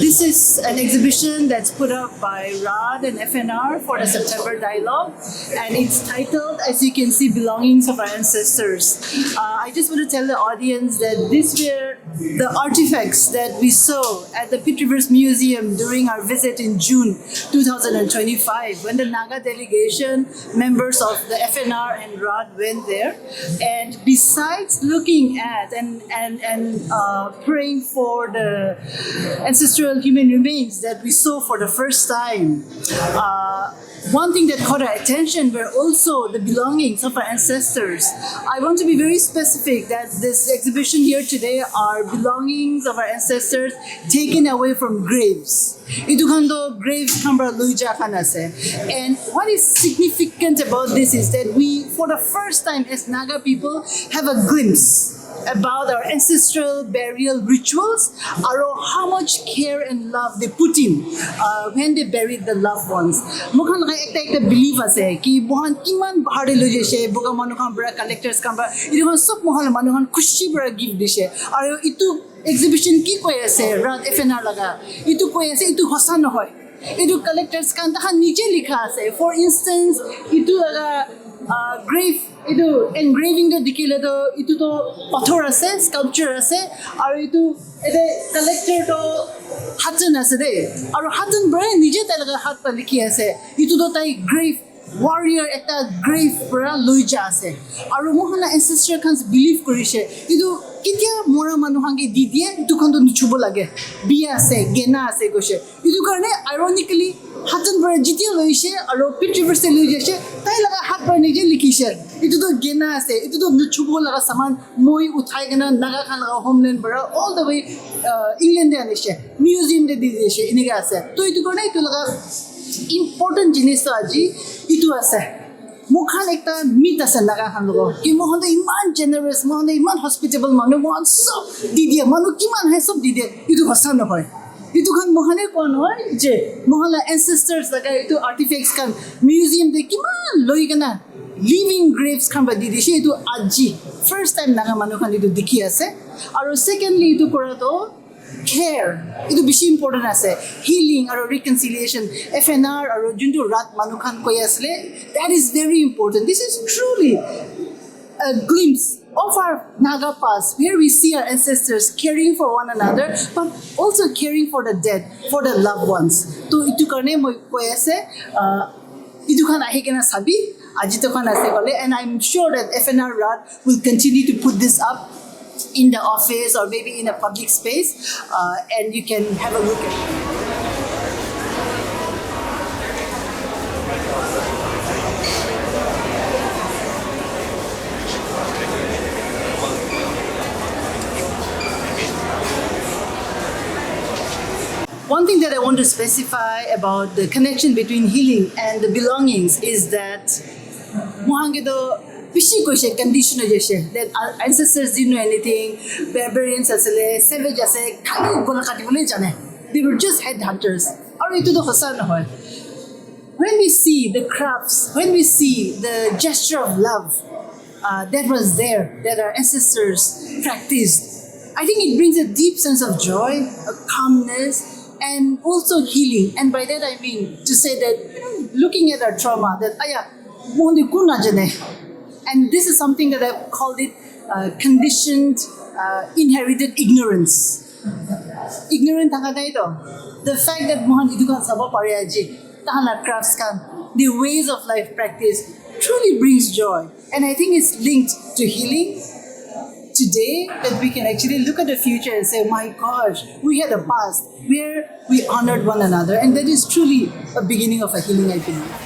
This is an exhibition that's put up by RRaD and FNR for the September Dialogue, and it's titled, as you can see, Belongings of Our Ancestors. I just want to tell the audience that these were the artifacts that we saw at the Pitt Museum during our visit in June 2025, when the Naga delegation, members of the FNR and RRaD went there. And besides looking at and praying for the ancestral human remains that we saw for the first time, one thing that caught our attention were also the belongings of our ancestors. I want to be very specific that this exhibition here today are belongings of our ancestors taken away from graves. Itu khando graves kambra luija khanase. And what is significant about this is that we, for the first time as Naga people, have a glimpse about our ancestral burial rituals, or how much care and love they put in when they buried the loved ones. Mukhan ekta belief ase ki mohan kiman bahare loi jese boga manukhan bra collectors kambra itu sob mohal manukhan khushi bra give dise aro itu exhibition ki koi ase RRaD FNR laga itu koi ase itu hosa nohoy itu collectors kan ta nije likha ase. For instance, itu laga grave itu engraving the dikile to itu to pathor ase, sculpture ase, aru itu ede collector to hatun ase de aru hatun bra nije talaga hat pa likhi ase itu to tai grave warrior ekta grave bra loija ase aru mohana ancestor khans believe korise itu kitia mora manuhange di die itu khando nuchubo lage biya ase gena ase goshe itu karone ironically hatun bra jitia loise aru Pitt se loise tai laga hat par nije likhise itu to gena ase itu to nuchubo laga saman moi uthai gena naga khan laga homeland bra all the way England de anishe museum de dise iniga ase to itu karone itu laga important jinis to aji itu ase. Mukhan ekta meet ase naga khan logo ki mohon de iman generous, mohon de iman hospitable manu, mohon sob didie manu kiman hai sob didie itu hosa nohoy. Itu khan mohane kon hoy je mohla ancestors laga itu artifacts kan museum de kiman loi gana living graves khan ba didie she itu aji first time naga manu khan itu dikhi ase. Aro secondly itu kora to care, itu bishi important ase, healing or reconciliation. FNR or juntu RRaD manukhan koi asle, that is very important. This is truly a glimpse of our Naga past, where we see our ancestors caring for one another, but also caring for the dead, for the loved ones. To itu karne moi koi ase, itu khan ahi kena sabi, ajito khan ase kole, and I'm sure that FNR RRaD will continue to put this up in the office or maybe in a public space, and you can have a look at it. One thing that I want to specify about the connection between healing and the belongings is that Pishi koi condition that our ancestors didn't know anything, barbarians asale, savage ase, khali gona kati bole jane. They were just headhunters. Aru itu to hosa nohoy. When we see the crafts, when we see the gesture of love that was there, that our ancestors practiced, I think it brings a deep sense of joy, a calmness, and also healing. And by that I mean to say that looking at our trauma, that mondi kuna jane. And this is something that I've called it conditioned, inherited ignorance. Ignorant the fact that mohan itu kan sabo pare aji, tahana crafts kan, the ways of life practice truly brings joy. And I think it's linked to healing today, that we can actually look at the future and say, my gosh, we had a past where we honored one another. And that is truly a beginning of a healing, I believe.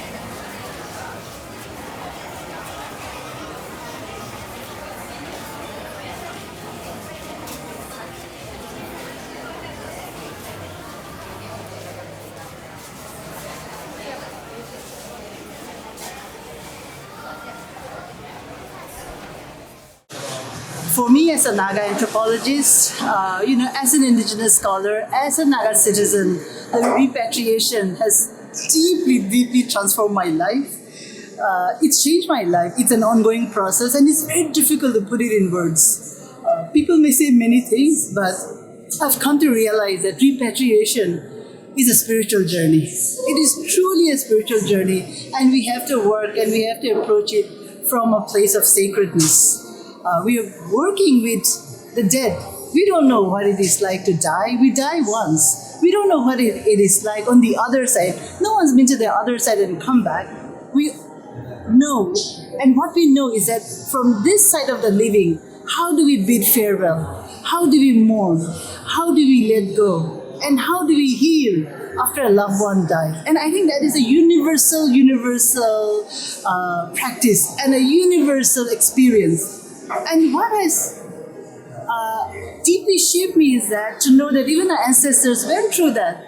For me as a Naga anthropologist, as an indigenous scholar, as a Naga citizen, the repatriation has deeply, deeply transformed my life. It's changed my life. It's an ongoing process, and it's very difficult to put it in words. People may say many things, but I've come to realize that repatriation is a spiritual journey. It is truly a spiritual journey, and we have to work and we have to approach it from a place of sacredness. We are working with the dead. We don't know what it is like to die. We die once. We don't know what it is like on the other side. No one's been to the other side and come back. We know, and what we know is that from this side of the living, how do we bid farewell? How do we mourn? How do we let go? And how do we heal after a loved one dies? And I think that is a universal practice and a universal experience. And what has deeply shaped me is that to know that even our ancestors went through that.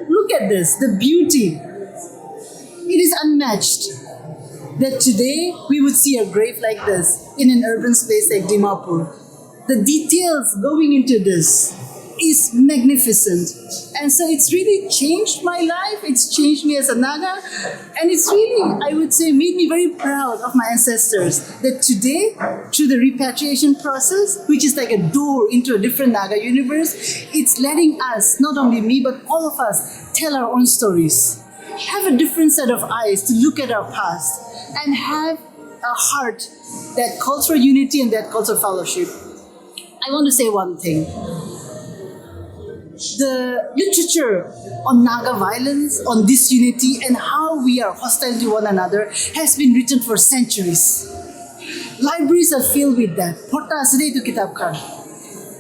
Look at this, the beauty. It is unmatched that today we would see a grave like this in an urban space like Dimapur. The details going into this is magnificent. And so it's really changed my life. It's changed me as a Naga. And it's really, I would say, made me very proud of my ancestors. That today, through the repatriation process, which is like a door into a different Naga universe, it's letting us, not only me, but all of us, tell our own stories. Have a different set of eyes to look at our past. And have a heart that calls for unity and that calls for fellowship. I want to say one thing. The literature on Naga violence, on disunity, and how we are hostile to one another has been written for centuries. Libraries are filled with that. Porta asde to kitab khan.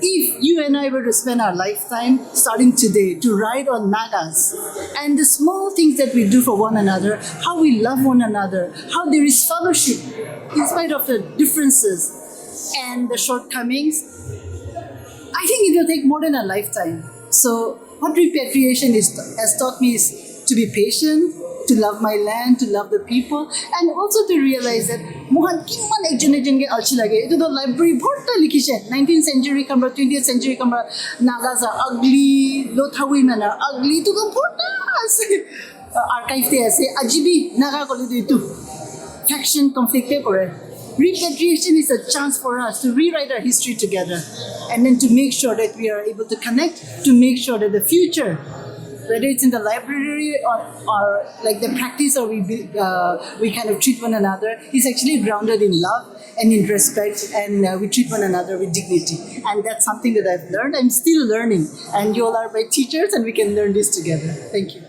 If you and I were to spend our lifetime starting today to write on Nagas and the small things that we do for one another, how we love one another, how there is fellowship in spite of the differences and the shortcomings, I think it will take more than a lifetime. So what repatriation has taught me is to be patient, to love my land, to love the people, and also to realize that Mohan kiman ekjon ke alchi lage. Ito the library bhorta likhishe. 19th century kamra, 20th century kamra, Nagas are ugly, Lotha women are ugly. Ito ka bhorta archive te ase. Ajibi Naga kole itu faction conflict te kore. Repatriation is a chance for us to rewrite our history together and then to make sure that we are able to connect, to make sure that the future, whether it's in the library or like the practice or we kind of treat one another, is actually grounded in love and in respect, and we treat one another with dignity. And that's something that I've learned. I'm still learning, and you all are my teachers, and we can learn this together. Thank you.